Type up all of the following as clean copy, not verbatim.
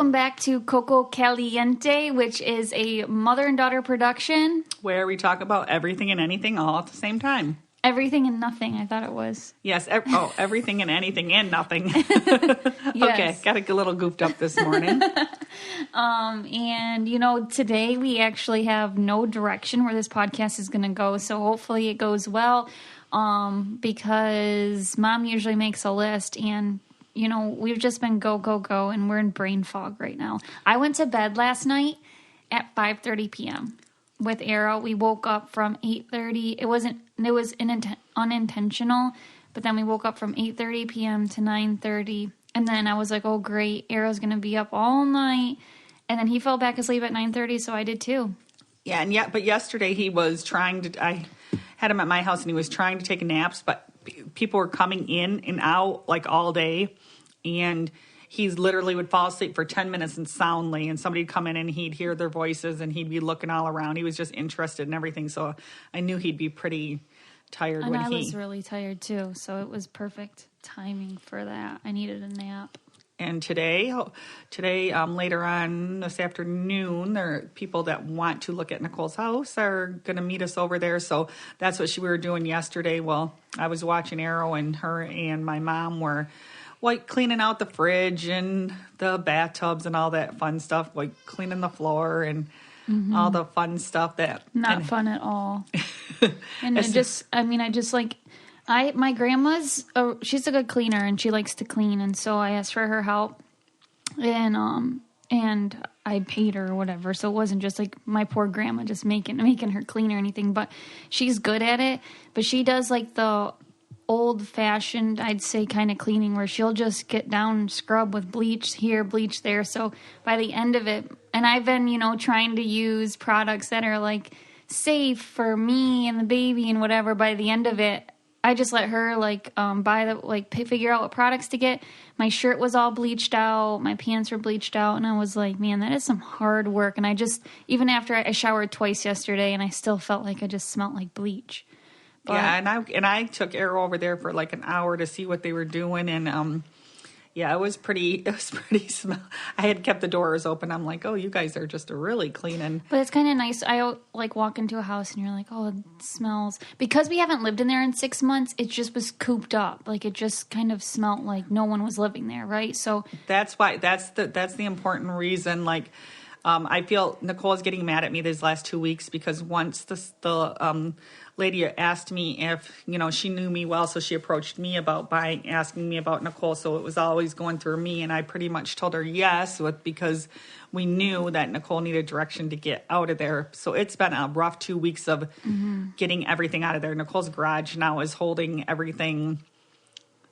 Welcome back to Coco Caliente, which is a mother and daughter production. Where we talk about everything and anything all at the same time. Everything and nothing, I thought it was. Yes, everything and anything and nothing. Yes. Okay, got a little goofed up this morning. And, today we actually have no direction where this podcast is going to go, so hopefully it goes well, because Mom usually makes a list, and, we've just been go, go, go, and we're in brain fog right now. I went to bed last night at 5:30 p.m. with Arrow. We woke up from 8:30. It was unintentional, but then we woke up from 8:30 p.m. to 9:30, and then I was like, oh great, Arrow's gonna be up all night, and then he fell back asleep at 9:30, so I did too. Yeah, but yesterday he was trying to, I had him at my house and he was trying to take naps, but people were coming in and out like all day, and he's literally would fall asleep for 10 minutes and soundly, and somebody'd come in and he'd hear their voices and he'd be looking all around. He was just interested in everything, so I knew he'd be pretty tired and I was really tired too, so it was perfect timing for that. I needed a nap. And today, later on this afternoon, there are people that want to look at Nicole's house are going to meet us over there. So that's what we were doing yesterday. Well, I was watching Arrow, and her and my mom were cleaning out the fridge and the bathtubs and all that fun stuff, like cleaning the floor and all the fun stuff that not fun at all. And my grandma's she's a good cleaner and she likes to clean, and so I asked for her help, and I paid her or whatever, so it wasn't just like my poor grandma just making her clean or anything, but she's good at it. But she does like the old-fashioned, I'd say, kind of cleaning where she'll just get down and scrub with bleach here, bleach there. So by the end of it, and I've been, trying to use products that are like safe for me and the baby and whatever. By the end of it, I just let her figure out what products to get. My shirt was all bleached out, my pants were bleached out, and I was like, man, that is some hard work. And I just, even after I showered twice yesterday, and I still felt like I just smelled like bleach. But, yeah, and I took Arrow over there for like an hour to see what they were doing, and it was pretty smell. I had kept the doors open. I'm like, oh, you guys are just really cleaning. But it's kind of nice. I walk into a house and you're like, oh, it smells. Because we haven't lived in there in 6 months, it just was cooped up. Like it just kind of smelled like no one was living there, right? So that's why that's the important reason. Like, I feel Nicole's getting mad at me these last 2 weeks because once the lady asked me if, she knew me well, so she approached me about asking me about Nicole, so it was always going through me, and I pretty much told her yes, because we knew that Nicole needed direction to get out of there. So it's been a rough 2 weeks of getting everything out of there. Nicole's garage now is holding everything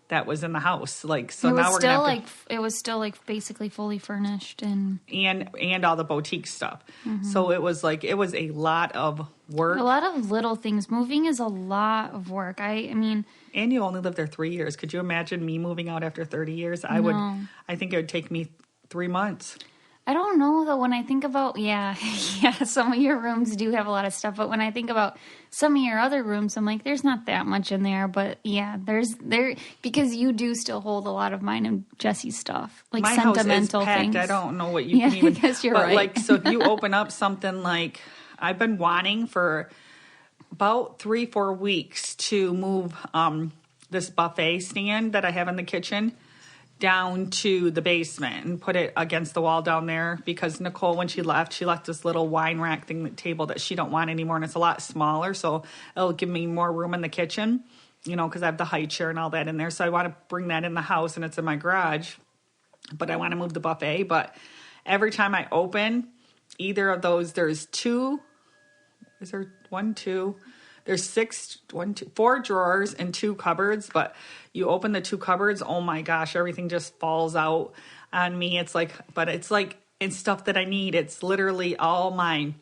that was in the house. Like, so now we're going to have to... It was still basically fully furnished and all the boutique stuff. So it was a lot of work. A lot of little things. Moving is a lot of work. I mean... And you only lived there 3 years. Could you imagine me moving out after 30 years? I think it would take me 3 months. I don't know, though, when I think about, some of your rooms do have a lot of stuff, but when I think about some of your other rooms, I'm like, there's not that much in there, but because you do still hold a lot of mine and Jesse's stuff, like my sentimental house is packed. things. I don't know what you can even... I guess you're right. So if you open up something like, I've been wanting for about 3-4 weeks to move this buffet stand that I have in the kitchen down to the basement and put it against the wall down there, because Nicole, when she left this little wine rack table that she don't want anymore, and it's a lot smaller, so it'll give me more room in the kitchen, because I have the high chair and all that in there. So I want to bring that in the house, and it's in my garage, but I want to move the buffet. But every time I open either of those, there's there's 4 drawers and 2 cupboards, but you open the 2 cupboards, oh my gosh, everything just falls out on me. It's stuff that I need. It's literally all mine.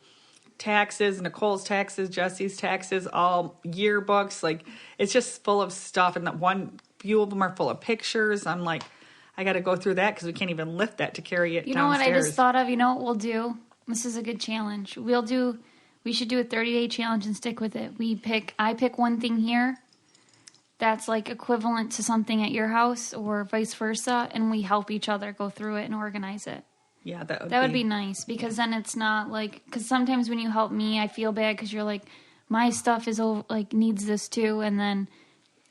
Taxes, Nicole's taxes, Jesse's taxes, all yearbooks. Like, it's just full of stuff, and few of them are full of pictures. I'm like, I got to go through that because we can't even lift that to carry it downstairs. You know what I just thought of? You know what we'll do? This is a good challenge. We should do a 30-day challenge and stick with it. I pick one thing here that's like equivalent to something at your house or vice versa, and we help each other go through it and organize it. Yeah, that would be nice, because then it's not like, because sometimes when you help me, I feel bad because you're like, my stuff is like needs this too, and then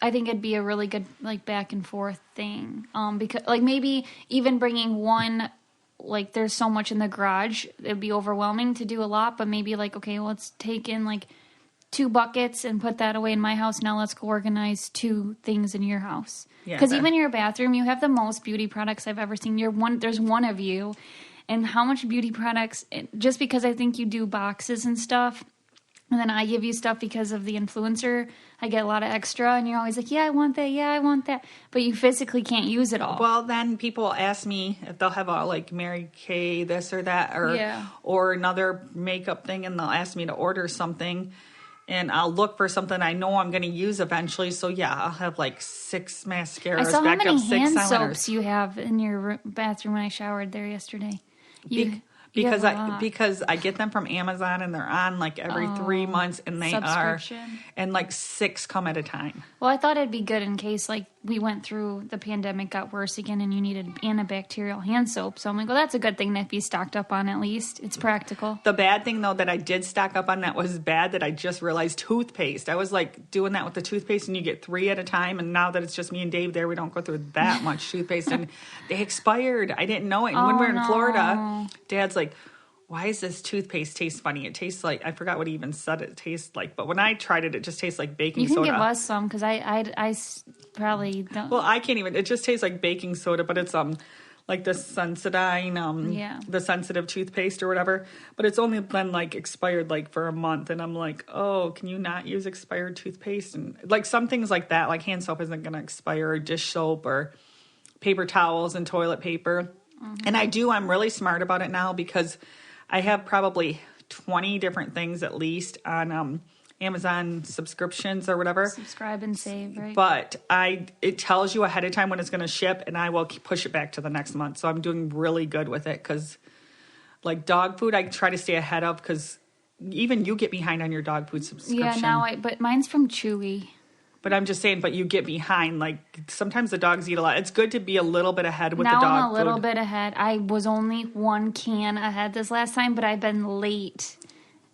I think it'd be a really good like back and forth thing. Because like maybe even bringing one, like there's so much in the garage, it'd be overwhelming to do a lot, but maybe like, okay, well, let's take in like 2 buckets and put that away in my house. Now let's go organize 2 things in your house. Because even your bathroom, you have the most beauty products I've ever seen. There's one of you, and how much beauty products, just because I think you do boxes and stuff, and then I give you stuff because of the influencer, I get a lot of extra, and you're always like, yeah, I want that, but you physically can't use it all. Well, then people ask me if they'll have a like Mary Kay this or that, or another makeup thing, and they'll ask me to order something. And I'll look for something I know I'm going to use eventually. So, yeah, I'll have like 6 mascaras. I saw how many hand eyeliners. soaps you have in your bathroom when I showered there yesterday. Because I get them from Amazon, and they're on like every 3 months, and they are, and like 6 come at a time. Well, I thought it'd be good in case like we went through, the pandemic got worse again, and you needed antibacterial hand soap. So I'm like, well, that's a good thing to be stocked up on. At least it's practical. The bad thing though that I did stock up on that was bad, that I just realized, toothpaste. I was like doing that with the toothpaste, and you get 3 at a time. And now that it's just me and Dave there, we don't go through that much toothpaste, and they expired. I didn't know it. And when we were in Florida, Dad's like, why is this toothpaste taste funny? It tastes like, I forgot what he even said it tastes like, but when I tried it, it just tastes like baking soda. You can give us some, because I probably don't. Well, I can't even, it just tastes like baking soda, but it's like the Sensodyne, the sensitive toothpaste or whatever, but it's only been like expired like for a month, and I'm like, oh, can you not use expired toothpaste? And like some things like that, like hand soap isn't going to expire, or dish soap, or paper towels and toilet paper. Mm-hmm. And I'm really smart about it now, because I have probably 20 different things at least on Amazon subscriptions or whatever. Subscribe and save, right? But it tells you ahead of time when it's going to ship, and I will push it back to the next month. So I'm doing really good with it, because like dog food, I try to stay ahead of, because even you get behind on your dog food subscription. Yeah, but mine's from Chewy. But I'm just saying, but you get behind. Like, sometimes the dogs eat a lot. It's good to be a little bit ahead with the dog food. Now I'm a little bit ahead. I was only 1 can ahead this last time, but I've been late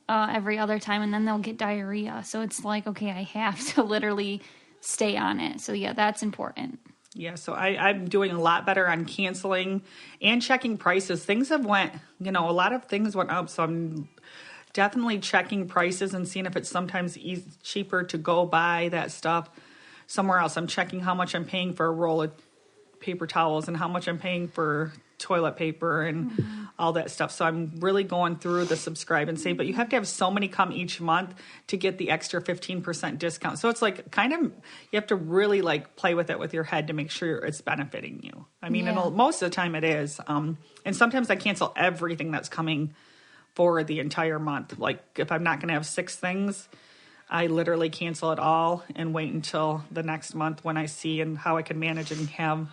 every other time, and then they'll get diarrhea. So it's like, okay, I have to literally stay on it. So, yeah, that's important. Yeah, so I'm doing a lot better on canceling and checking prices. Things have went, a lot of things went up, so I'm definitely checking prices and seeing if it's sometimes cheaper to go buy that stuff somewhere else. I'm checking how much I'm paying for a roll of paper towels and how much I'm paying for toilet paper and all that stuff. So I'm really going through the subscribe and save, but you have to have so many come each month to get the extra 15% discount. So it's like kind of, you have to really like play with it with your head to make sure it's benefiting you. I mean, most of the time it is. And sometimes I cancel everything that's coming for the entire month. Like if I'm not going to have 6 things, I literally cancel it all and wait until the next month when I see and how I can manage and have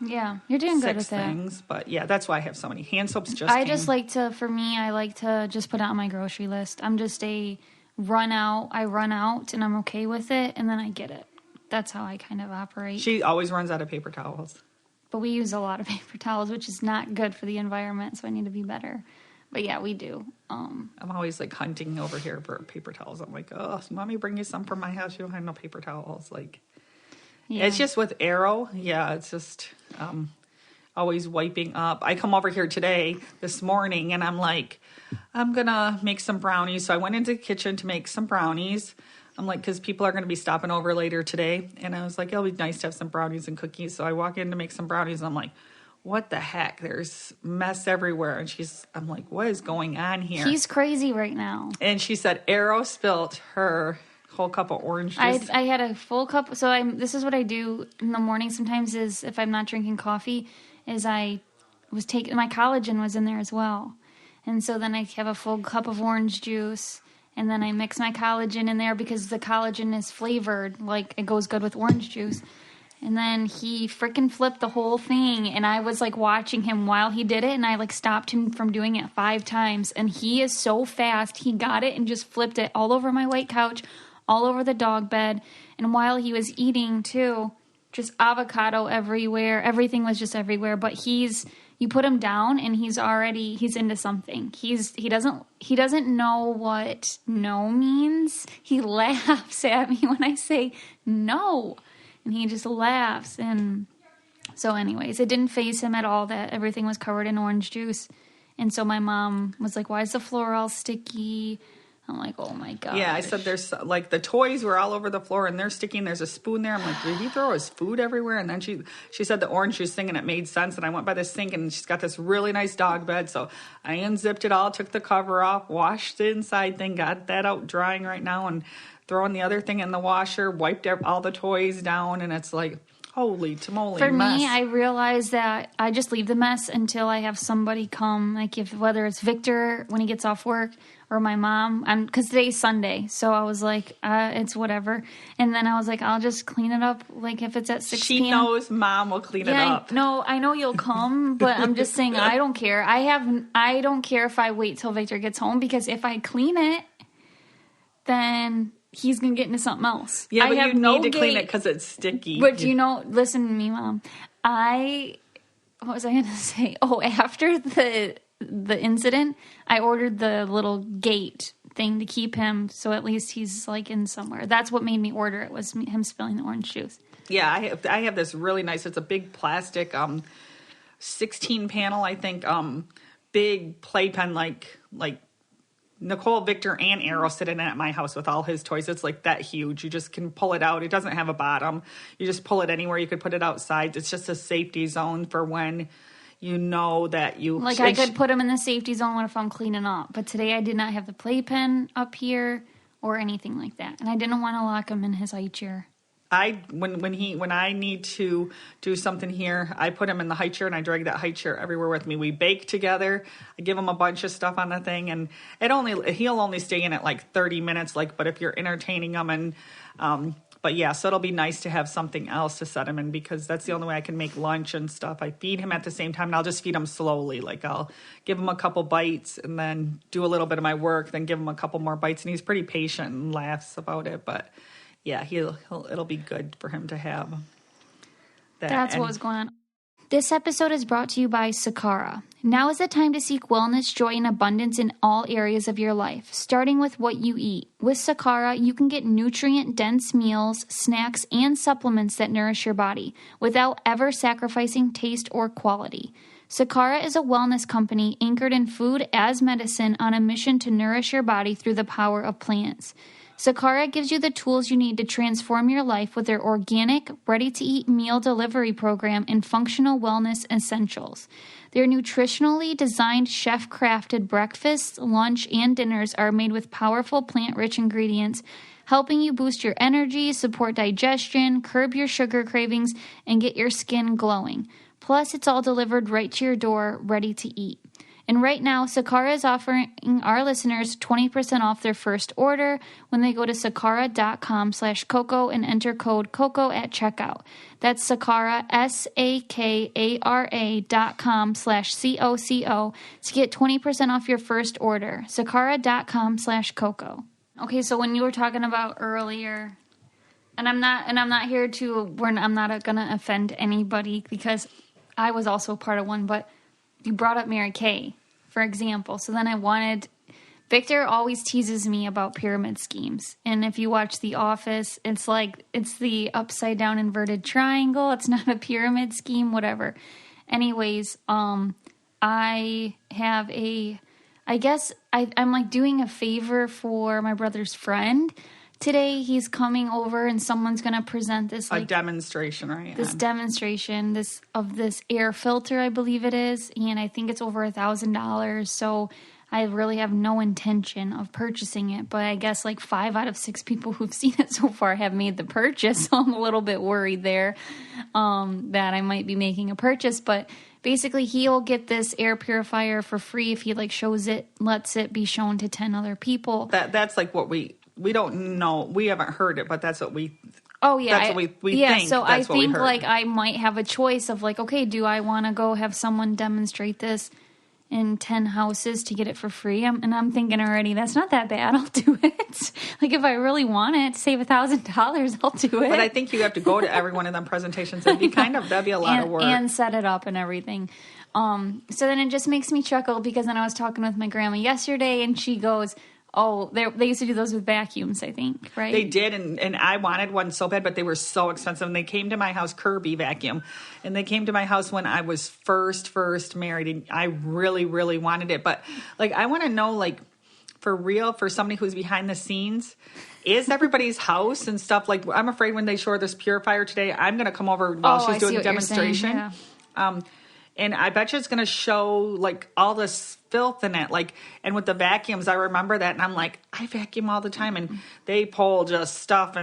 you're doing good with that. 6 things. But yeah, that's why I have so many. Hand soaps I like to just put it on my grocery list. I'm just I run out and I'm okay with it, and then I get it. That's how I kind of operate. She always runs out of paper towels. But we use a lot of paper towels, which is not good for the environment, so I need to be better. But yeah, we do. I'm always like hunting over here for paper towels. I'm like, oh, let me bring you some from my house. You don't have no paper towels. Like, it's just with Arrow. Yeah, it's just always wiping up. I come over here this morning, and I'm like, I'm going to make some brownies. So I went into the kitchen to make some brownies. I'm like, because people are going to be stopping over later today. And I was like, it'll be nice to have some brownies and cookies. So I walk in to make some brownies, and I'm like, what the heck? There's mess everywhere. And I'm like, what is going on here? He's crazy right now. And she said, Arrow spilt her whole cup of orange juice. I had a full cup. So this is what I do in the morning sometimes is if I'm not drinking coffee, is I was taking, my collagen was in there as well. And so then I have a full cup of orange juice, and then I mix my collagen in there because the collagen is flavored. Like it goes good with orange juice. And then he freaking flipped the whole thing, and I was like watching him while he did it, and I like stopped him from doing it 5 times. And he is so fast. He got it and just flipped it all over my white couch, all over the dog bed. And while he was eating too, just avocado everywhere. Everything was just everywhere. But he's You put him down and he's into something. He doesn't know what no means. He laughs at me when I say no, and he just laughs. And so anyways, it didn't faze him at all that everything was covered in orange juice. And so my mom was like, why is the floor all sticky? I'm like, oh my God. Yeah, I said there's like the toys were all over the floor and they're sticking. There's a spoon there. I'm like, did he throw his food everywhere? And then she said the orange juice thing and it made sense. And I went by the sink and she's got this really nice dog bed. So I unzipped it all, took the cover off, washed the inside thing, got that out drying right now and throwing the other thing in the washer, wiped all the toys down. And it's like, holy tamale For mess. me, I realize that I just leave the mess until I have somebody come, like whether it's Victor when he gets off work or my mom, because today's Sunday, so I was like, it's whatever. And then I was like, I'll just clean it up, like if it's at 6 p.m. She knows Mom will clean it up. No, I know you'll come, but I'm just saying I don't care. I don't care if I wait till Victor gets home, because if I clean it, then he's going to get into something else. Yeah, but you need to clean it because it's sticky. But listen to me, Mom. What was I going to say? Oh, after the incident, I ordered the little gate thing to keep him, so at least he's like in somewhere. That's what made me order it, was him spilling the orange juice. Yeah, I have this really nice, it's a big plastic 16 panel, I think, big playpen like Nicole, Victor, and Arrow sit in it at my house with all his toys. It's like that huge. You just can pull it out. It doesn't have a bottom. You just pull it anywhere. You could put it outside. It's just a safety zone for when you know that you... Like I could put him in the safety zone if I'm cleaning up. But today I did not have the playpen up here or anything like that. And I didn't want to lock him in his high chair. When I need to do something here, I put him in the high chair and I drag that high chair everywhere with me. We bake together. I give him a bunch of stuff on the thing, and he'll only stay in it like 30 minutes. But if you're entertaining him, and but yeah, so it'll be nice to have something else to set him in, because that's the only way I can make lunch and stuff. I feed him at the same time, and I'll just feed him slowly. Like I'll give him a couple bites and then do a little bit of my work, then give him a couple more bites, and he's pretty patient and laughs about it, but. Yeah, it'll be good for him to have that. That's what was going on. This episode is brought to you by Sakara. Now is the time to seek wellness, joy, and abundance in all areas of your life, starting with what you eat. With Sakara, you can get nutrient-dense meals, snacks, and supplements that nourish your body without ever sacrificing taste or quality. Sakara is a wellness company anchored in food as medicine on a mission to nourish your body through the power of plants. Sakara gives you the tools you need to transform your life with their organic, ready-to-eat meal delivery program and functional wellness essentials. Their nutritionally designed, chef-crafted breakfasts, lunch, and dinners are made with powerful plant-rich ingredients, helping you boost your energy, support digestion, curb your sugar cravings, and get your skin glowing. Plus, it's all delivered right to your door, ready to eat. And right now, Sakara is offering our listeners 20% off their first order when they go to sakara.com/coco and enter code COCO at checkout. That's Sakara, SAKARA.com/COCO to get 20% off your first order. Sakara.com/coco. Okay, so when you were talking about earlier, I'm not gonna offend anybody because I was also part of one, but you brought up Mary Kay, for example. So then Victor always teases me about pyramid schemes. And if you watch The Office, it's the upside down inverted triangle. It's not a pyramid scheme, whatever. Anyways, I'm like doing a favor for my brother's friend. Today he's coming over and someone's going to present this a demonstration, right? This demonstration of this air filter, I believe it is, and I think it's over $1,000. So I really have no intention of purchasing it, but I guess like 5 out of 6 people who've seen it so far have made the purchase. So I'm a little bit worried there that I might be making a purchase, but basically he'll get this air purifier for free if he lets it be shown to 10 other people. That's like what we don't know. We haven't heard it, but that's what we. Oh yeah, that's what we think. So that's I think like I might have a choice of like, okay, do I want to go have someone demonstrate this in 10 houses to get it for free. And I'm thinking already, that's not that bad. I'll do it. Like if I really want it, save $1,000, I'll do it. But I think you have to go to every one of them presentations. That'd be a lot of work. And set it up and everything. So then it just makes me chuckle because then I was talking with my grandma yesterday and she goes, oh, they used to do those with vacuums, I think, right? They did, and I wanted one so bad, but they were so expensive. And they came to my house, Kirby vacuum, and they came to my house when I was first married, and I really, really wanted it. But, like, I want to know, like, for real, for somebody who's behind the scenes, is everybody's house and stuff, like, I'm afraid when they show this purifier today, I'm going to come over while she's doing a demonstration. Yeah. And I bet you it's going to show, like, all this filth in it. Like, and with the vacuums, I remember that. And I'm like, I vacuum all the time. And they pull just stuff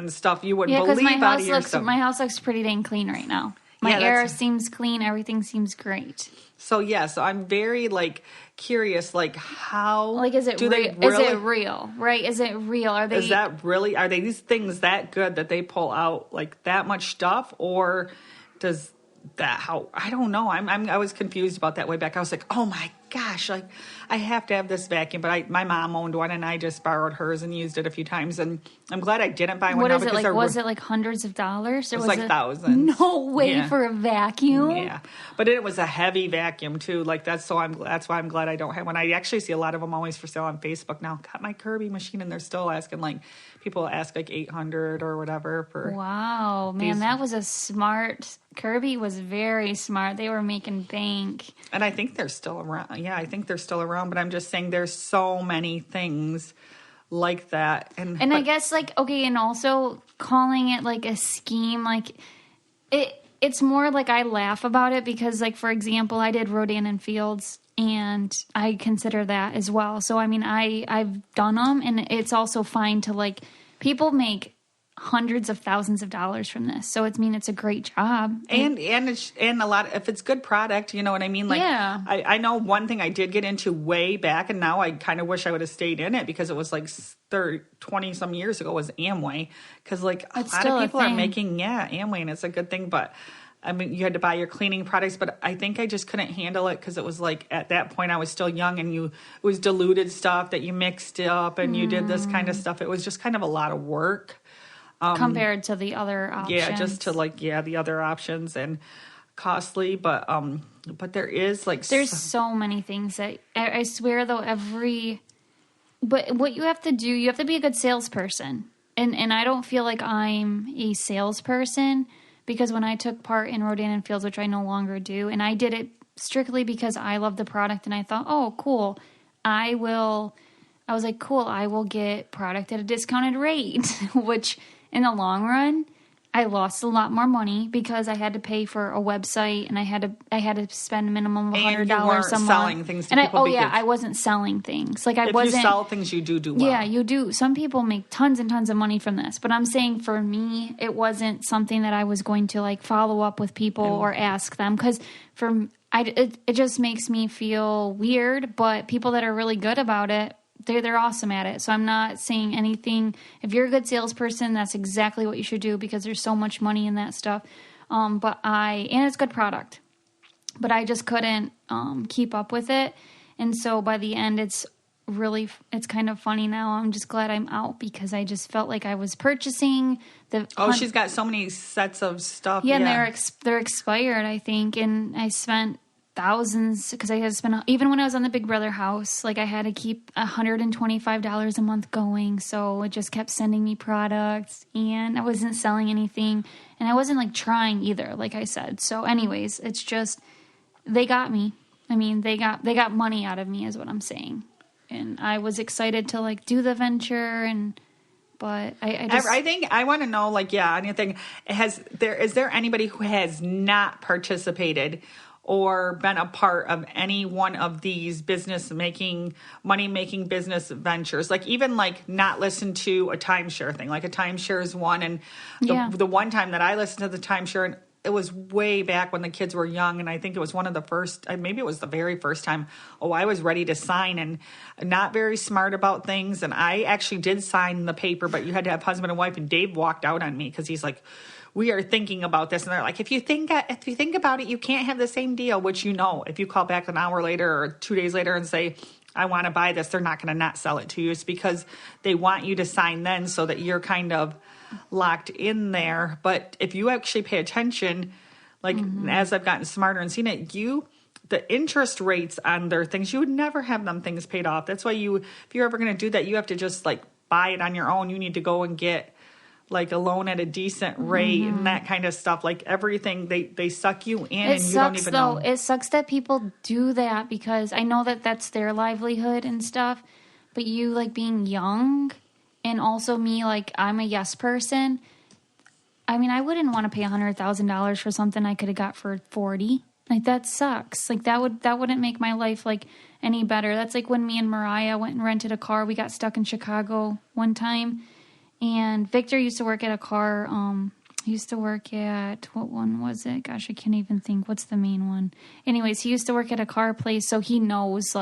you wouldn't believe out of your stuff. My house looks pretty dang clean right now. My air seems clean. Everything seems great. So, so I'm very, like, curious, like, how... Like, is it real? Right? Is it real? Are they these things that good that they pull out, like, that much stuff? Or does... I don't know. I was confused about that way back. I was like, oh my gosh, like I have to have this vacuum. But my mom owned one, and I just borrowed hers and used it a few times. And I'm glad I didn't buy one. What is it like? Was it like hundreds of dollars? Or was like thousands. No way for a vacuum. Yeah, but it was a heavy vacuum too. Like that's why I'm glad I don't have one. I actually see a lot of them always for sale on Facebook now. Got my Kirby machine, and they're still asking like people ask like $800 or whatever for. Wow, man, that was a smart. Kirby was very smart. They were making bank. And I think they're still around. Yeah, I think they're still around. But I'm just saying there's so many things like that. And I guess, like, okay, and also calling it, like, a scheme, like, it's more like I laugh about it because, like, for example, I did Rodan and Fields, and I consider that as well. So, I mean, I've done them, and it's also fine to, like, people make hundreds of thousands of dollars from this, so it's a great job, and a lot if it's good product, you know what I mean. Like, yeah. I know one thing I did get into way back, and now I kind of wish I would have stayed in it because it was like 20 some years ago was Amway, because like a lot of people are making Amway, and it's a good thing. But I mean, you had to buy your cleaning products, but I think I just couldn't handle it because it was like at that point I was still young, and it was diluted stuff that you mixed up, and you did this kind of stuff. It was just kind of a lot of work. Compared to the other options. Yeah, just to the other options and costly, but there is like... There's so many things that, I swear though, but what you have to do, you have to be a good salesperson. And I don't feel like I'm a salesperson because when I took part in Rodan and Fields, which I no longer do, and I did it strictly because I love the product and I thought, oh, cool, I was like, cool, I will get product at a discounted rate, which... In the long run, I lost a lot more money because I had to pay for a website and I had to spend a minimum of $100 a month. And you weren't selling things to people. I wasn't selling things. Like if you sell things, you do well. Yeah, you do. Some people make tons and tons of money from this, but I'm saying for me, it wasn't something that I was going to like follow up with people or ask them because it just makes me feel weird. But people that are really good about it. They're awesome at it. So I'm not saying anything. If you're a good salesperson, that's exactly what you should do because there's so much money in that stuff. And it's good product. But I just couldn't keep up with it. And so by the end, it's kind of funny now. I'm just glad I'm out because I just felt like I was purchasing she's got so many sets of stuff. Yeah, and they're expired, I think. And I spent thousands because I had to spend, even when I was on the Big Brother house, like I had to keep $125 a month going. So it just kept sending me products and I wasn't selling anything and I wasn't like trying either, like I said. So anyways, it's just, they got me. I mean, they got money out of me is what I'm saying. And I was excited to like do the venture but I think I want to know, like, anything. Is there anybody who has not participated or been a part of any one of these money-making business ventures? Like, even, like, not listen to a timeshare thing. Like, a timeshare is one. And the one time that I listened to the timeshare, and it was way back when the kids were young, and I think it was one of the first, maybe it was the very first time, I was ready to sign and not very smart about things. And I actually did sign the paper, but you had to have husband and wife, and Dave walked out on me because he's like, we are thinking about this. And they're like, if you think about it, you can't have the same deal, which, if you call back an hour later or 2 days later and say, I want to buy this, they're not going to not sell it to you. It's because they want you to sign then so that you're kind of locked in there. But if you actually pay attention, like as I've gotten smarter and seen it, the interest rates on their things, you would never have them things paid off. That's why if you're ever going to do that, you have to just like buy it on your own. You need to go and get like a loan at a decent rate and that kind of stuff. Like everything, they suck you in and you don't even know. It sucks that people do that because I know that that's their livelihood and stuff. But you like being young and also me, like I'm a yes person. I mean, I wouldn't want to pay $100,000 for something I could have got for 40. Like that sucks. Like that wouldn't make my life like any better. That's like when me and Mariah went and rented a car. We got stuck in Chicago one time. And Victor used to work at a car, he used to work at, what one was it? Gosh, I can't even think. What's the main one? Anyways, he used to work at a car place, so he knows,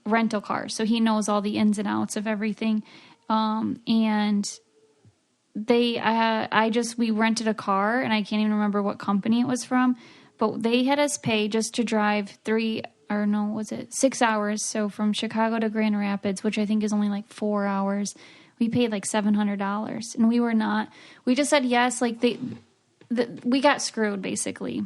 rental cars. So he knows all the ins and outs of everything. And we rented a car, and I can't even remember what company it was from, but they had us pay just to drive 6 hours. So from Chicago to Grand Rapids, which I think is only like 4 hours. We paid like $700 and we just said yes. Like we got screwed basically.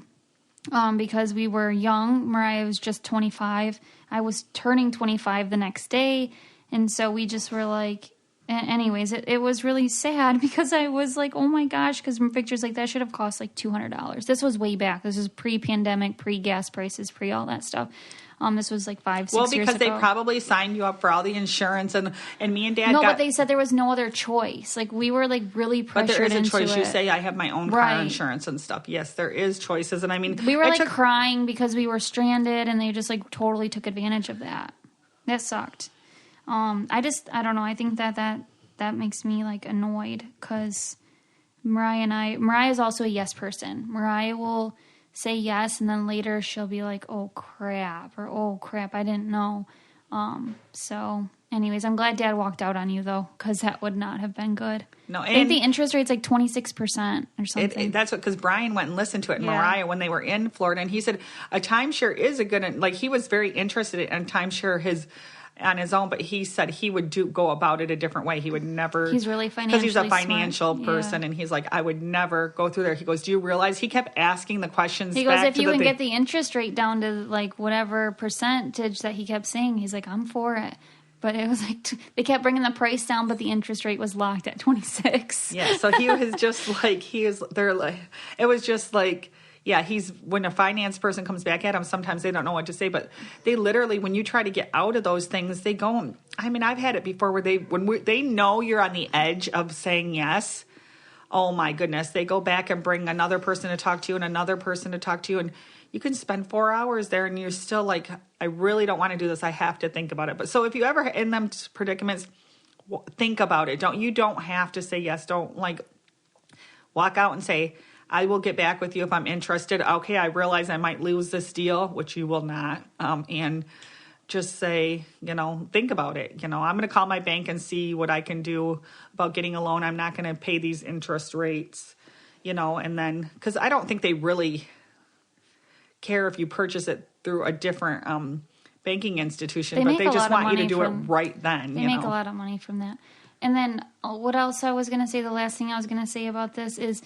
Because we were young. Mariah was just 25. I was turning 25 the next day. And so we just were like, anyways, it was really sad because I was like, oh my gosh, because Victor's like, that should have cost like $200. This was way back. This was pre-pandemic, pre-gas prices, pre all that stuff. This was like 5-6 years ago. Well, because they probably signed you up for all the insurance, and me and Dad. No, but they said there was no other choice. Like we were like really pressured into it. But there is a choice. You say I have my own car insurance and stuff. Yes, there is choices, and I mean we were crying because we were stranded, and they just like totally took advantage of that. That sucked. I don't know. I think that makes me like annoyed because Mariah's also a yes person. Mariah will say yes, and then later she'll be like, oh crap, I didn't know. So anyways, I'm glad Dad walked out on you though, because that would not have been good. No, and I think the interest rate's like 26% or something. That's because Brian went and listened to it, and Mariah, when they were in Florida, and he said a timeshare is a good, like he was very interested in timeshare on his own, but he said he would go about it a different way. He would never. He's really financially because he's a financial person, and he's like, I would never go through there. He goes, do you realize? He kept asking the questions. He goes, if you can get the interest rate down to like whatever percentage that he kept saying, he's like, I'm for it. But it was like they kept bringing the price down, but the interest rate was locked at 26. Yeah, so he was just like it was just like. Yeah, when a finance person comes back at him, sometimes they don't know what to say. But they literally, when you try to get out of those things, they go. I mean, I've had it before where they know you're on the edge of saying yes. Oh my goodness, they go back and bring another person to talk to you and another person to talk to you, and you can spend 4 hours there, and you're still like, I really don't want to do this. I have to think about it. But so if you ever in them predicaments, think about it. You don't have to say yes. Don't like walk out and say, I will get back with you if I'm interested. Okay, I realize I might lose this deal, which you will not. And just say, think about it. I'm going to call my bank and see what I can do about getting a loan. I'm not going to pay these interest rates, and then, because I don't think they really care if you purchase it through a different banking institution, but they just want you to do it right then. They make a lot of money from that. And then what else I was going to say, the last thing I was going to say about this is,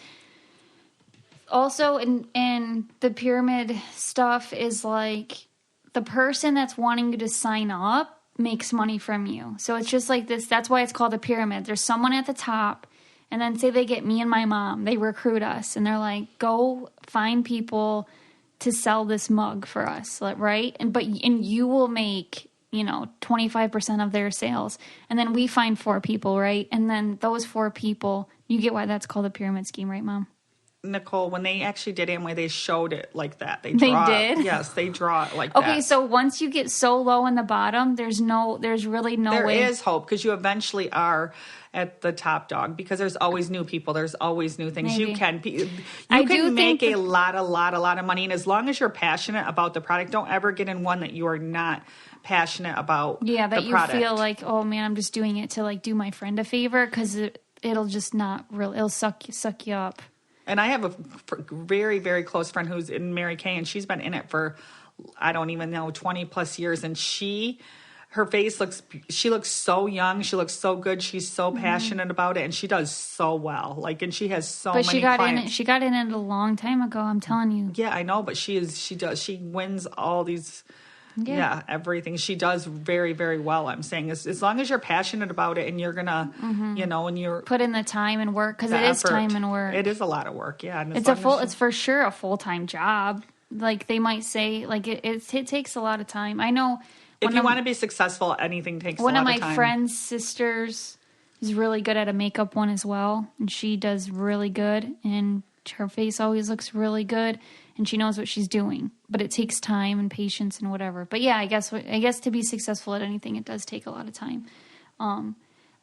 also, in the pyramid stuff is like the person that's wanting you to sign up makes money from you. So it's just like this. That's why it's called a pyramid. There's someone at the top, and then say they get me and my mom. They recruit us, and they're like, go find people to sell this mug for us, right? And you will make 25% of their sales, and then we find 4 people, right? And then those 4 people, you get why that's called a pyramid scheme, right, Mom? Nicole, when they actually did Amway, they showed it like that. They did? Yes, they draw it like that. Okay, so once you get so low in the bottom, there's really no way. There is hope because you eventually are at the top dog because there's always new people. There's always new things. Maybe. You can make a lot of money. And as long as you're passionate about the product, don't ever get in one that you are not passionate about. Yeah, that the product. You feel like, oh man, I'm just doing it to like do my friend a favor because it'll just not really, it'll suck you up. And I have a very, very close friend who's in Mary Kay, and she's been in it for, I don't even know, 20 plus years. And her face she looks so young. She looks so good. She's so passionate about it, and she does so well. And she has many clients. She got in it a long time ago. I'm telling you. Yeah, I know, but she wins all these. Yeah, everything. She does very, very well. I'm saying as long as you're passionate about it and you're gonna, and you're put in the time and work because it is time and work. It is a lot of work. Yeah, and it's for sure a full-time job. Like they might say, like it takes a lot of time. I know. If you want to be successful, anything takes a lot of time. One of my friend's sisters is really good at a makeup one as well, and she does really good, and her face always looks really good. And she knows what she's doing, but it takes time and patience and whatever. But yeah, I guess to be successful at anything, it does take a lot of time.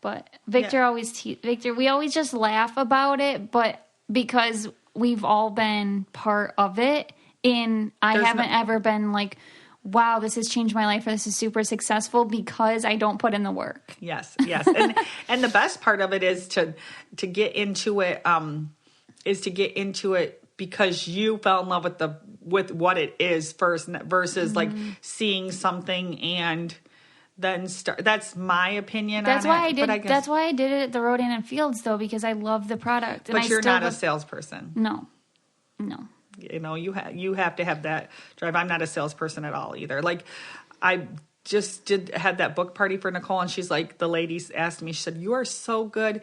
But Victor we always just laugh about it, but because we've all been part of it, and I haven't ever been like, wow, this has changed my life, or this is super successful because I don't put in the work. Yes. And the best part of it is to get into it, because you fell in love with what it is first versus like seeing something and then start. That's my opinion. That's why I did it at the Rodan and Fields though, because I love the product. But you're not a salesperson. No. You have to have that drive. I'm not a salesperson at all either. Like I just had that book party for Nicole, and she's like, the ladies asked me, she said, "You are so good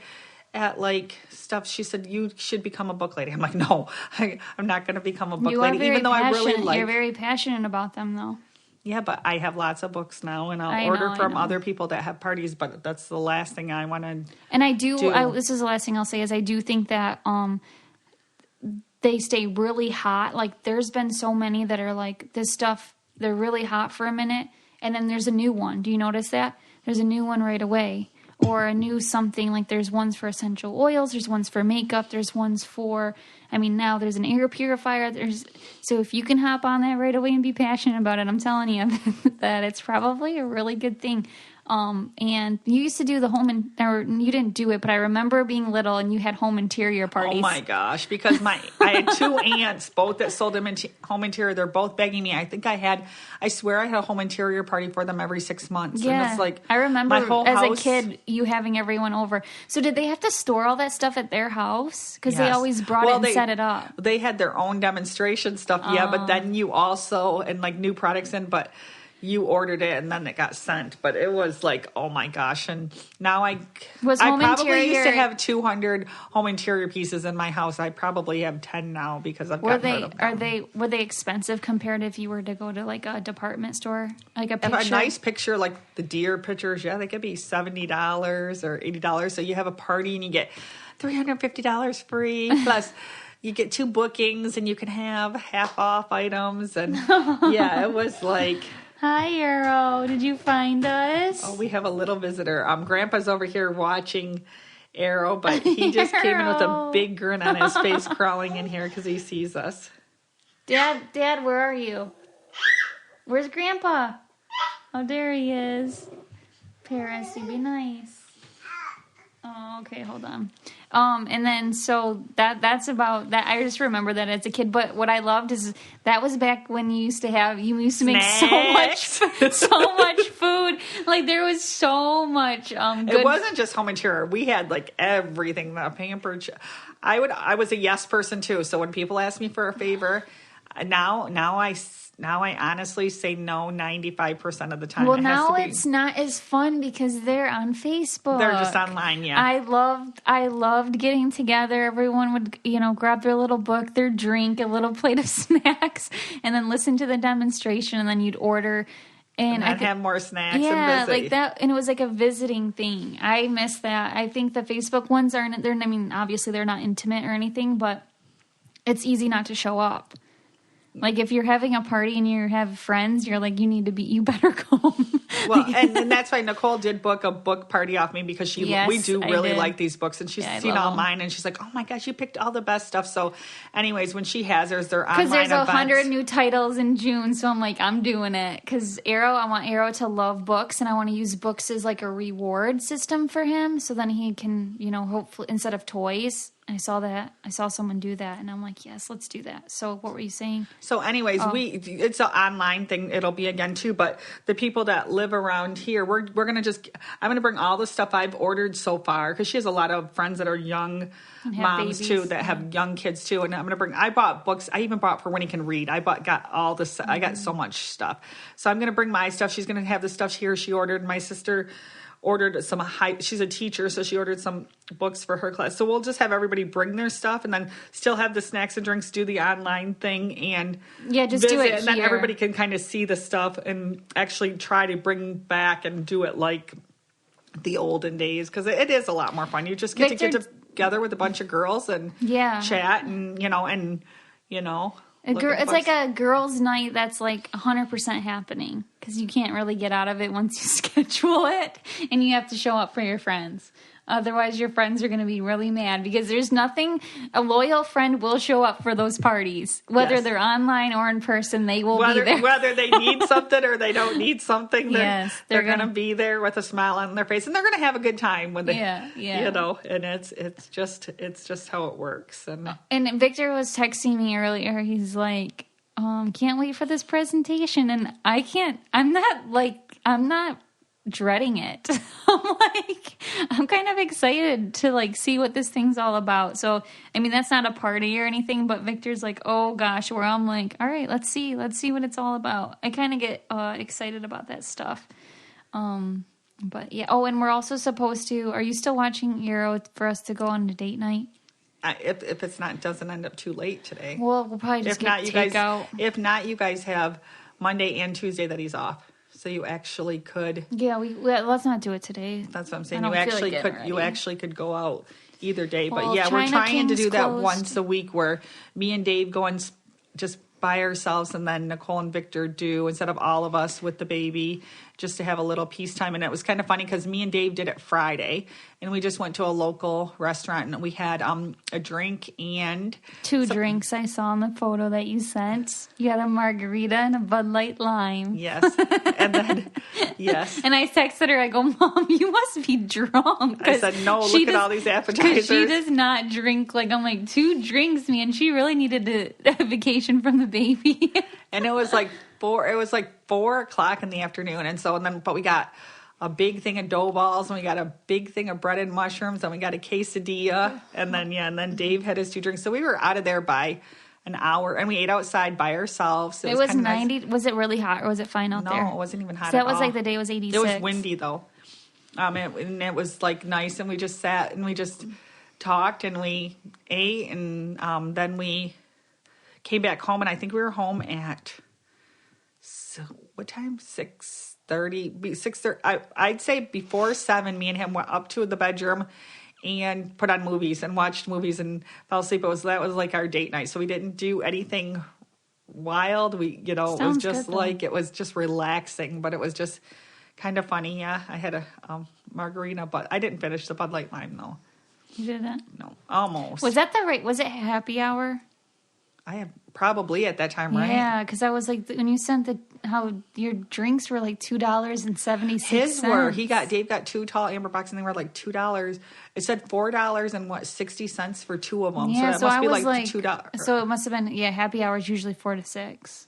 at like stuff." She said, "You should become a book lady." I'm like, "No, I'm not going to become a book lady." Even though I really like. You're very passionate about them, though. Yeah, but I have lots of books now, and I'll order from other people that have parties. But that's the last thing I want to. And I do. This is the last thing I'll say is I do think that they stay really hot. Like there's been so many that are like this stuff. They're really hot for a minute, and then there's a new one. Do you notice that? There's a new one right away. Or a new something, like there's ones for essential oils, there's ones for makeup, there's ones for, now there's an air purifier. So if you can hop on that right away and be passionate about it, I'm telling you that it's probably a really good thing. And you used to do the or you didn't do it, but I remember being little and you had home interior parties. Oh my gosh, because I had two aunts, both that sold home interior. They're both begging me. I swear I had a home interior party for them every 6 months. Yeah. And it's like I remember my whole as house, a kid, you having everyone over. So did they have to store all that stuff at their house? Because they always brought it and set it up. They had their own demonstration stuff. Yeah. But then you also, and like new products but you ordered it and then it got sent, but it was like, oh my gosh. And now I probably used to have 200 home interior pieces in my house. I probably have 10 now because I've gotten rid of them. Were they expensive compared if you were to go to like a department store? Like a picture? A nice picture, like the deer pictures, they could be $70 or $80. So you have a party and you get $350 free plus you get 2 bookings and you can have half off items. And yeah, it was like... Hi, Arrow. Did you find us? Oh, we have a little visitor. Grandpa's over here watching Arrow, but he just came in with a big grin on his face crawling in here because he sees us. Dad, where are you? Where's Grandpa? Oh, there he is. Paris, you be nice. Oh, okay, hold on. And then so that's about that. I just remember that as a kid. But what I loved is that was back when you used to make so much food. Like there was so much. Good. It wasn't just home interior. We had like everything. The pampered. I was a yes person too. So when people ask me for a favor, now I honestly say no 95% of the time. Well, now it's not as fun because they're on Facebook. They're just online, yeah. I loved getting together. Everyone would, grab their little book, their drink, a little plate of snacks, and then listen to the demonstration, and then you'd order. And I'd have more snacks and visit. Like that. And it was like a visiting thing. I miss that. I think the Facebook ones obviously they're not intimate or anything, but it's easy not to show up. Like, if you're having a party and you have friends, you're like, you better come. Well, and that's why Nicole did book a book party off me, because we do really like these books, and she's seen all mine, and she's like, oh my gosh, you picked all the best stuff. So anyways, when she has hers, they're online events. Because there's 100 new titles in June, so I'm like, I'm doing it. Because I want Arrow to love books, and I want to use books as like a reward system for him, so then he can, hopefully, instead of toys. I saw someone do that, and I'm like, yes, let's do that. So what were you saying? So anyways, it's an online thing. It'll be again too, but the people that live around here, I'm going to bring all the stuff I've ordered so far, because she has a lot of friends that are young moms babies, too, that have young kids too. And I bought books. I even bought for when he can read. I got all this. I got so much stuff. So I'm going to bring my stuff. She's going to have the stuff here she ordered. My sister ordered she's a teacher, so she ordered some books for her class. So we'll just have everybody bring their stuff, and then still have the snacks and drinks, do the online thing, and just visit, do it and then everybody can kind of see the stuff and actually try to bring back and do it like the olden days, because it is a lot more fun. You just get together with a bunch of girls and chat and it's like a girls' night that's like 100% happening, because you can't really get out of it once you schedule it, and you have to show up for your friends. Otherwise, your friends are going to be really mad, because there's nothing. A loyal friend will show up for those parties, whether they're online or in person. They will be there. Whether they need something or they don't need something, they're going to be there with a smile on their face, and they're going to have a good time when they, And it's just how it works. And Victor was texting me earlier. He's like, can't wait for this presentation, and I can't. I'm not dreading it. I'm kind of excited to see what this thing's all about. So, I mean, that's not a party or anything, but Victor's like, oh gosh, where I'm like, all right, let's see what it's all about. I kind of get excited about that stuff. But yeah. Oh, and we're also supposed to, are you still watching Arrow for us to go on a date night? If it doesn't end up too late today. Well, we'll probably just get takeout. If not, you guys have Monday and Tuesday that he's off. So you actually could. Yeah, let's not do it today. That's what I'm saying. You actually could go out either day. But we're trying to do that once a week, where me and Dave go and just by ourselves, and then Nicole and Victor do, instead of all of us with the baby, just to have a little peacetime. And it was kind of funny, because me and Dave did it Friday, and we just went to a local restaurant, and we had a drink and two drinks. I saw in the photo that you sent. You had a margarita and a Bud Light Lime. Yes. And then and I texted her, I go, Mom, you must be drunk. I said, no, look at all these appetizers. She does not drink. I'm like, 2 drinks, man. She really needed a vacation from the baby. And it was like 4 o'clock in the afternoon. But we got a big thing of dough balls, and we got a big thing of bread and mushrooms, and we got a quesadilla. And then Dave had his 2 drinks. So we were out of there by an hour, and we ate outside by ourselves. It was 90. Nice. Was it really hot, or was it fine out there? No, it wasn't even hot. So that was the day was 86. It was windy though. And it was nice, and we just sat and we just talked, and we ate, and then we came back home, and I think we were home at what time? 6:30. 6:30. I'd say before 7. Me and him went up to the bedroom and put on movies and watched movies and fell asleep. That was like our date night. So we didn't do anything wild. It was just it was just relaxing, but it was just kind of funny. Yeah, I had a margarita, but I didn't finish the Bud Light Lime though. You didn't? No, almost. Was that was it happy hour? I have probably at that time, right? Yeah, because I was like, when you sent how your drinks were like $2.76. His were. Dave got 2 tall amber boxes, and they were like $2. It said $4 and 60 cents for 2 of them. Yeah, so that must be like $2. So it must have been happy hour is usually 4 to 6.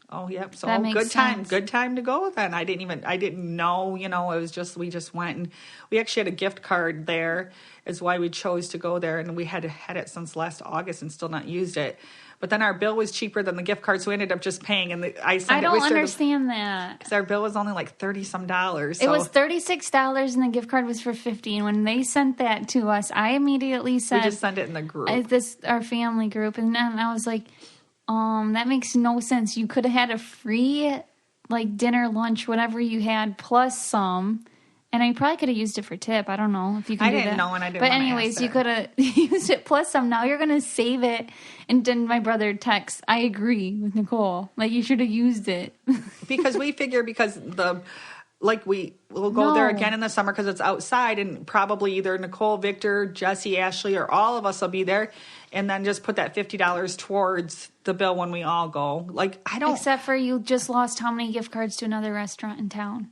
Oh, yep. So that makes sense. Good time to go then. I didn't know, it was just, we just went, and we actually had a gift card there is why we chose to go there. And we had it since last August and still not used it. But then our bill was cheaper than the gift card, so we ended up just paying. And I don't understand that, because our bill was only like $30-some. So. It was $36, and the gift card was for $50. And when they sent that to us, I immediately said, "We just sent it in the group, our family group." And then I was like, that makes no sense. You could have had a free dinner, lunch, whatever you had, plus some. And I probably could have used it for tip. I don't know if you can do that. I didn't know, and I didn't But want to anyways, ask you that. could have used it plus some. Now you're going to save it. And then my brother texts, I agree with Nicole. Like, you should have used it. Because we figure we'll go there No. again in the summer because it's outside, and probably either Nicole, Victor, Jesse, Ashley, or all of us will be there, and then just put that $50 towards the bill when we all go. Like, I don't. Except for you just lost how many gift cards to another restaurant in town?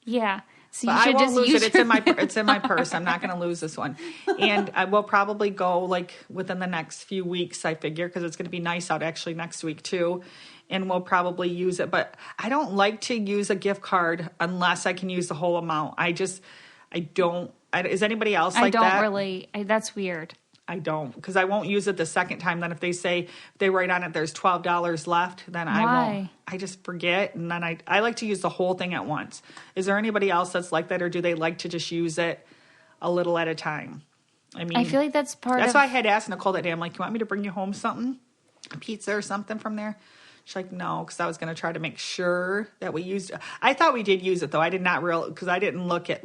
Yeah. So you But I should won't just lose use it. It's in my purse. I'm not going to lose this one, and I will probably go like within the next few weeks. I figure because it's going to be nice out actually next week too, and we'll probably use it. But I don't like to use a gift card unless I can use the whole amount. I don't. Is anybody else like that? I don't relate. That's weird. I don't, because I won't use it the second time. Then if they write on it there's $12 left, then I Why? won't. I just forget, and then I like to use the whole thing at once. Is there anybody else that's like that, or do they like to just use it a little at a time? I mean, I feel like that's that's why I had asked Nicole that day. I'm like, you want me to bring you home something, a pizza or something from there? She's like, no, because I was going to try to make sure that we used it. I thought we did use it though. I did not because I didn't look at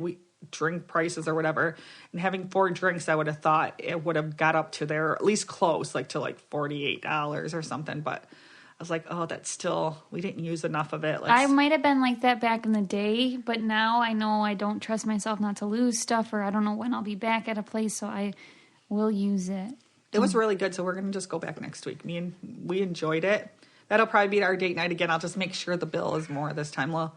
drink prices or whatever, and having 4 drinks, I would have thought it would have got up to there, or at least close, like to like $48 or something. But I was like, oh, that's still, we didn't use enough of it. I might have been like that back in the day, but now I know I don't trust myself not to lose stuff, or I don't know when I'll be back at a place, so I will use it. It was really good, so we're going to just go back next week. We enjoyed it. That'll probably be our date night again. I'll just make sure the bill is more this time. We'll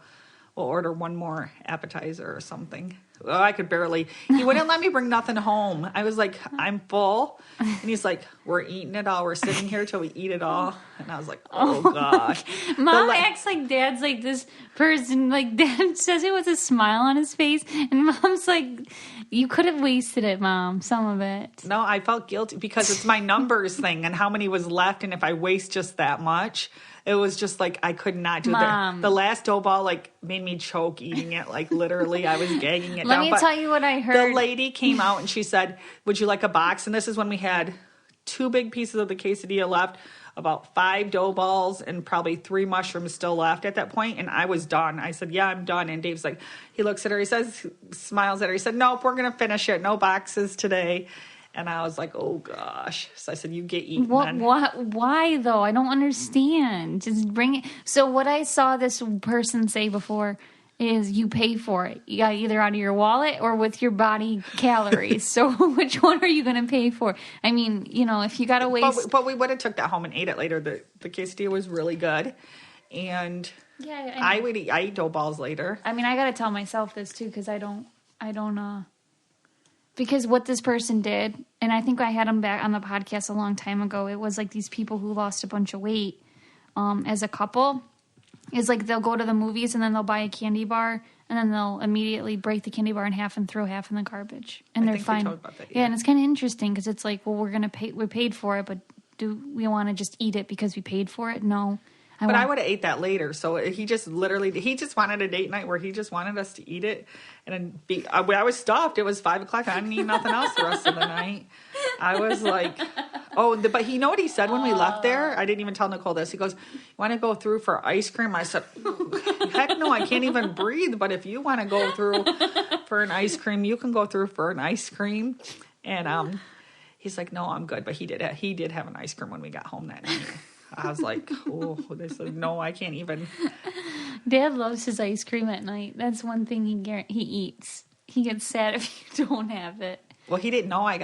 order one more appetizer or something. Oh, I could barely. He wouldn't let me bring nothing home. I was like, I'm full. And he's like, we're eating it all. We're sitting here till we eat it all. And I was like, oh gosh. Mom acts like Dad's like this person. Like, Dad says it with a smile on his face. And Mom's like, you could have wasted it, Mom, some of it. No, I felt guilty because it's my numbers thing and how many was left. And if I waste just that much, it was just like I could not do that. The last dough ball like made me choke eating it. Like literally, I was gagging it Let down. me But tell you what I heard. the lady came out and she said, "Would you like a box?" And this is when we had 2 big pieces of the quesadilla left, about 5 dough balls, and probably 3 mushrooms still left at that point. And I was done. I said, "Yeah, I'm done." And Dave's like, he looks at her, he says, smiles at her. He said, "Nope, we're gonna finish it. No boxes today." And I was like, oh, gosh. So I said, you get eaten. Why, though? I don't understand. Just bring it. So what I saw this person say before is you pay for it. You got either out of your wallet or with your body calories. So which one are you going to pay for? I mean, if you got to waste. But we would have took that home and ate it later. The quesadilla was really good. And Yeah, I eat dough balls later. I mean, I got to tell myself this, too, because I don't. Because what this person did, and I think I had him back on the podcast a long time ago, it was like these people who lost a bunch of weight as a couple. Is like they'll go to the movies and then they'll buy a candy bar and then they'll immediately break the candy bar in half and throw half in the garbage. And they're fine. About that, yeah, and it's kind of interesting because it's like, well, we paid for it, but do we want to just eat it because we paid for it? No. I would have ate that later. So he just wanted a date night where he just wanted us to eat it. And I was stuffed. It was 5:00. I didn't eat nothing else the rest of the night. I was like, but you know what he said when we left there? I didn't even tell Nicole this. He goes, "You want to go through for ice cream?" I said, heck no, I can't even breathe. But if you want to go through for an ice cream, you can go through for an ice cream. And he's like, no, I'm good. But he did have an ice cream when we got home that night. I was like, oh, they said, no, I can't even. Dad loves his ice cream at night. That's one thing he eats. He gets sad if you don't have it. Well, he didn't know I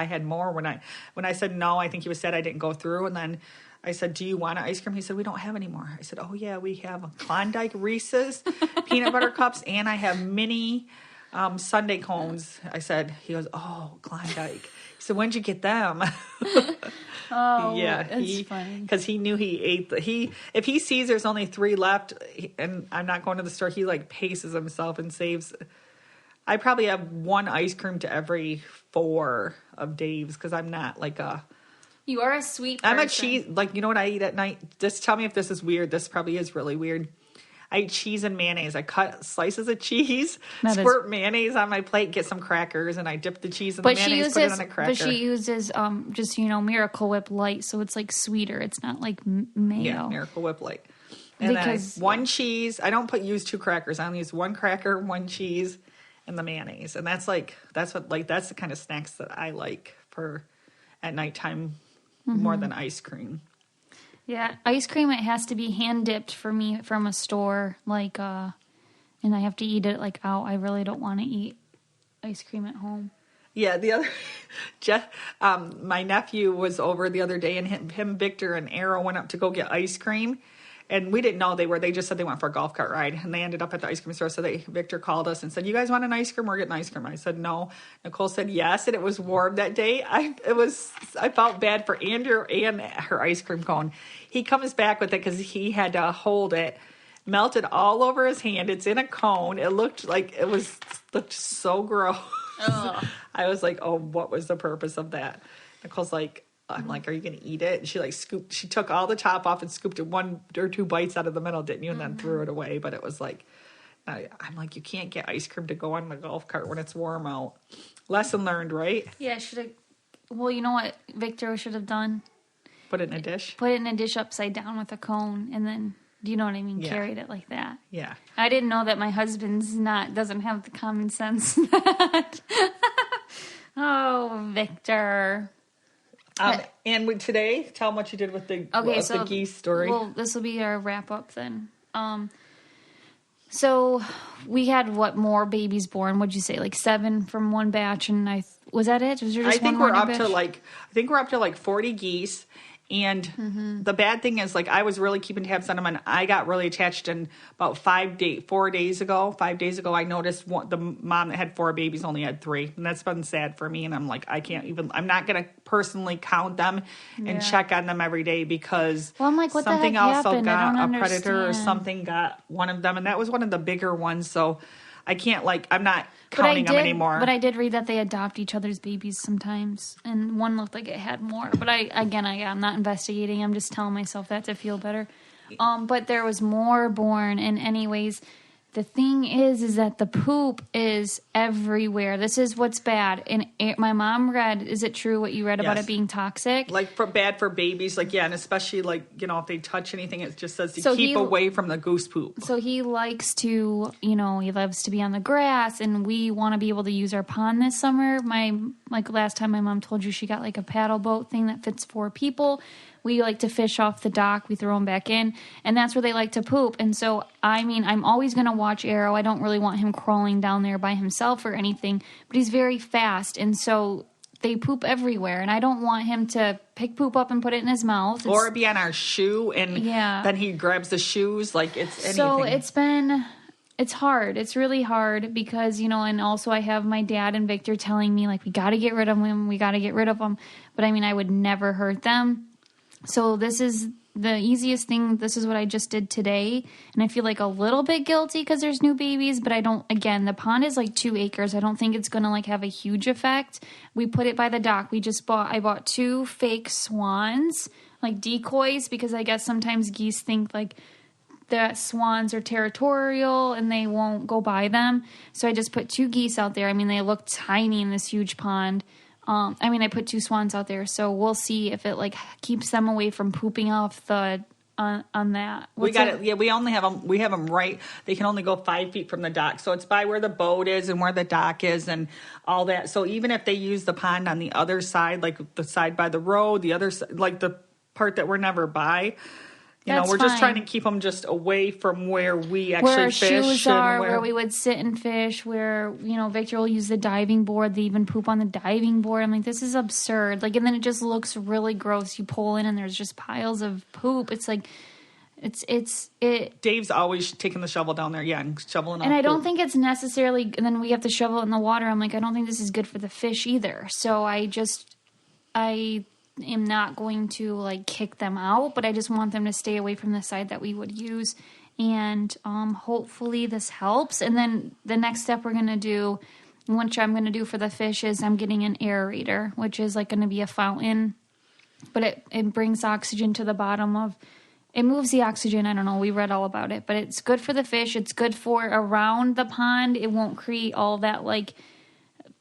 had more when I said no. I think he was sad I didn't go through, and then I said, "Do you want an ice cream?" He said, "We don't have any more." I said, "Oh yeah, we have a Klondike Reese's peanut butter cups, and I have mini sundae cones." I said, he goes, "Oh, Klondike." He said, "When'd you get them?" Oh, yeah, that's funny. Because he knew he ate if he sees there's only 3 left, and I'm not going to the store, he like paces himself and saves. I probably have 1 ice cream to every 4 of Dave's because I'm not like a. You are a sweet person. I'm a cheese. Like, you know what I eat at night? Just tell me if this is weird. This probably is really weird. I eat cheese and mayonnaise. I cut slices of cheese, squirt mayonnaise on my plate, get some crackers, and I dip the cheese in the mayonnaise, put it on a cracker. But she uses just Miracle Whip Light, so it's like sweeter. It's not like mayo. Yeah, Miracle Whip Light. And then 1 cheese. I don't use 2 crackers. I only use 1 cracker, 1 cheese, and the mayonnaise. And that's the kind of snacks that I like for at nighttime more than ice cream. Yeah, ice cream, it has to be hand dipped for me from a store, like, and I have to eat it like out. I really don't want to eat ice cream at home. Yeah, the other, my nephew was over the other day, and him, Victor, and Arrow went up to go get ice cream. And we didn't know they just said they went for a golf cart ride, and they ended up at the ice cream store. So Victor called us and said, "You guys want an ice cream? We're getting ice cream." I said, "No." Nicole said, "Yes." And it was warm that day. I felt bad for Andrew and her ice cream cone. He comes back with it because he had to hold it, melted all over his hand. It's in a cone. It looked so gross. I was like, "Oh, what was the purpose of that?" Nicole's like, I'm like, "Are you going to eat it?" And she took all the top off and scooped it 1 or 2 bites out of the middle, didn't you? And then threw it away. But it was like, I'm like, you can't get ice cream to go on the golf cart when it's warm out. Lesson learned, right? Yeah, well, you know what Victor should have done? Put it in a dish? Put it in a dish upside down with a cone, and then, do you know what I mean? Yeah. Carried it like that. Yeah. I didn't know that my husband's doesn't have the common sense that. Oh, Victor. And today, tell them what you did with the geese story. Well, this will be our wrap up then. So we had more babies born? What'd you say, like 7 from one batch? And was that it? Was there just one more batch? I think we're up to like 40 geese. And the bad thing is, like, I was really keeping tabs on them, and I got really attached. And about 5 days ago, I noticed the mom that had 4 babies only had 3, and that's been sad for me. And I'm like, I'm not going to personally count them and check on them every day because I'm like, what something the heck else happened? got a predator or something got one of them, and that was one of the bigger ones. So I can't, I'm not counting them anymore. But I did read that they adopt each other's babies sometimes, and one looked like it had more. But I'm not investigating. I'm just telling myself that to feel better. But there was more born, and anyways, the thing is that the poop is everywhere. This is what's bad. And my mom read, is it true what you read about it being toxic? Bad for babies, and especially if they touch anything, it just says to keep away from the goose poop. So he likes to, he loves to be on the grass, and we want to be able to use our pond this summer. Last time my mom told you she got a paddle boat thing that fits 4 people. We like to fish off the dock. We throw them back in, and that's where they like to poop. And so, I'm always going to watch Arrow. I don't really want him crawling down there by himself or anything, but he's very fast, and so they poop everywhere, and I don't want him to pick poop up and put it in his mouth. Or be on our shoe, and then he grabs the shoes like it's anything. So it's hard. It's really hard because, and also I have my dad and Victor telling me, we got to get rid of him. We got to get rid of him. But, I would never hurt them. So this is the easiest thing. This is what I just did today. And I feel a little bit guilty because there's new babies. But I don't, again, the pond is 2 acres. I don't think it's going to have a huge effect. We put it by the dock. I bought 2 fake swans, decoys, because I guess sometimes geese think the swans are territorial and they won't go by them. So I just put 2 geese out there. They look tiny in this huge pond. I put 2 swans out there, so we'll see if it keeps them away from pooping off the on that. We got it. Yeah, we only have them. We have them right. They can only go 5 feet from the dock, so it's by where the boat is and where the dock is and all that. So even if they use the pond on the other side, the side by the road, the other side, the part that we're never by. We're just trying to keep them just away from where we actually where our fish. Shoes are, where we would sit and fish, where, Victor will use the diving board. They even poop on the diving board. I'm like, this is absurd. And then it just looks really gross. You pull in and there's just piles of poop. It's Dave's always taking the shovel down there, and shoveling up. And I don't think it's necessarily, and then we have to shovel it in the water. I'm like, I don't think this is good for the fish either. So I am not going to kick them out, but I just want them to stay away from the side that we would use, and hopefully this helps. And then the next step we're going to do, which I'm going to do for the fish, is I'm getting an aerator, which is going to be a fountain, but it brings oxygen to the bottom of, it moves the oxygen. I don't know, we read all about it, but it's good for the fish. It's good for around the pond. It won't create all that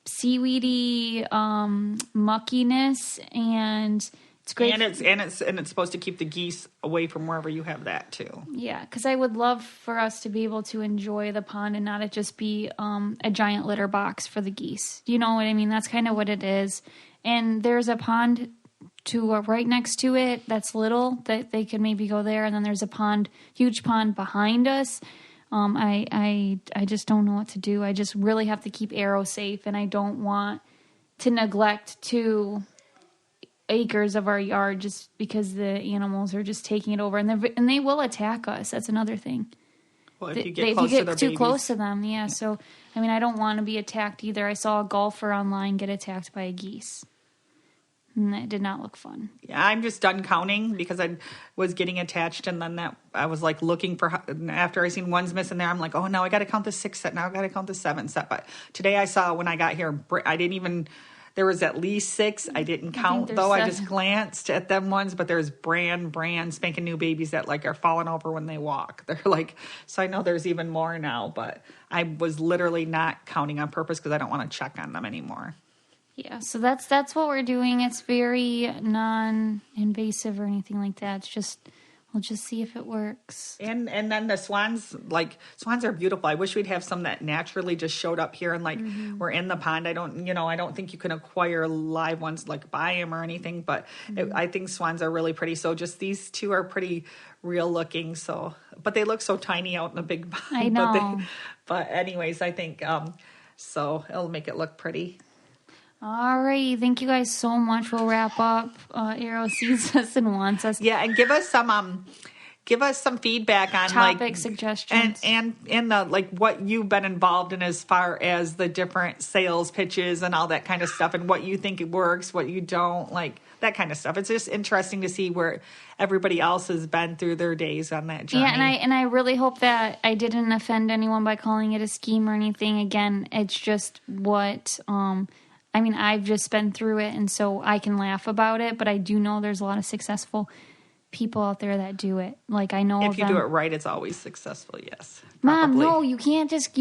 seaweedy muckiness, and It's great. And it's supposed to keep the geese away from wherever you have that too. Yeah, because I would love for us to be able to enjoy the pond and not it just be a giant litter box for the geese. You know what I mean? That's kind of what it is. And there's a pond right next to it that's little that they could maybe go there. And then there's a huge pond behind us. I just don't know what to do. I just really have to keep Arrow safe, and I don't want to neglect 2 acres of our yard just because the animals are just taking it over, and they will attack us. That's another thing. Well, if you get too close to them, yeah. So, I mean, I don't want to be attacked either. I saw a golfer online get attacked by a geese, and that did not look fun. Yeah, I'm just done counting because I was getting attached, and then I was like looking for, after I seen one's missing there, I'm like, oh no, I got to count the 6th set. Now I got to count the 7th set. But today I saw when I got here, I didn't even. There was at least 6. I didn't count, though. 7. I just glanced at them ones, but there's brand spanking new babies that like are falling over when they walk. They're like, so I know there's even more now, but I was literally not counting on purpose because I don't want to check on them anymore. Yeah, so that's what we're doing. It's very non-invasive or anything like that. It's just, we'll just see if it works. And then the swans are beautiful. I wish we'd have some that naturally just showed up here and were in the pond. I don't think you can acquire live ones, like buy them or anything, but I think swans are really pretty. So just these 2 are pretty real looking. So, but they look so tiny out in a big pond. I know. But anyways, I think, so it'll make it look pretty. All right. Thank you guys so much. We'll wrap up. Arrow sees us and wants us. Yeah, and give us some feedback on topic suggestions and the what you've been involved in as far as the different sales pitches and all that kind of stuff, and what you think it works, what you don't, like that kind of stuff. It's just interesting to see where everybody else has been through their days on that journey. Yeah, and I really hope that I didn't offend anyone by calling it a scheme or anything. Again, it's just what I've just been through it, and so I can laugh about it, but I do know there's a lot of successful people out there that do it. Like, I know if you do it right, it's always successful. Yes, Mom. probably. No, you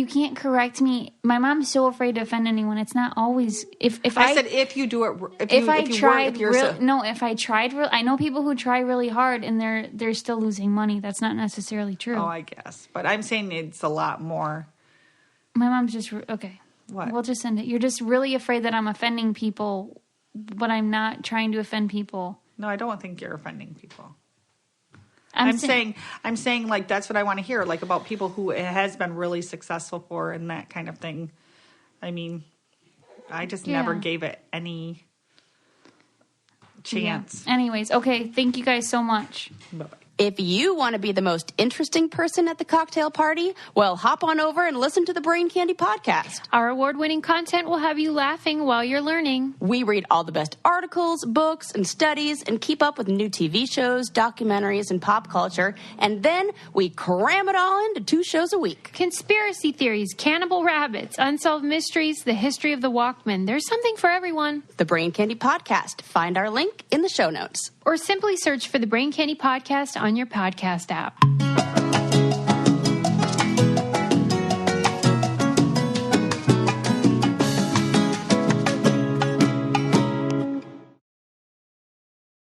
can't correct me. My mom's so afraid to offend anyone. It's not always. If I said if you do it, if I tried, I know people who try really hard and they're still losing money. That's not necessarily true. Oh, I guess, but I'm saying it's a lot more. My mom's just okay. What? We'll just end it. You're just really afraid that I'm offending people, but I'm not trying to offend people. No, I don't think you're offending people. I'm saying like that's what I want to hear, like about people who it has been really successful for and that kind of thing. I mean, I just never gave it any chance. Yeah. Anyways, okay, thank you guys so much. Bye-bye. If you want to be the most interesting person at the cocktail party, well, hop on over and listen to the Brain Candy podcast. Our award-winning content will have you laughing while you're learning. We read all the best articles, books, and studies and keep up with new TV shows, documentaries, and pop culture. And then we cram it all into 2 shows a week. Conspiracy theories, cannibal rabbits, unsolved mysteries, the history of the Walkman. There's something for everyone. The Brain Candy podcast. Find our link in the show notes. Or simply search for the Brain Candy podcast on your podcast app.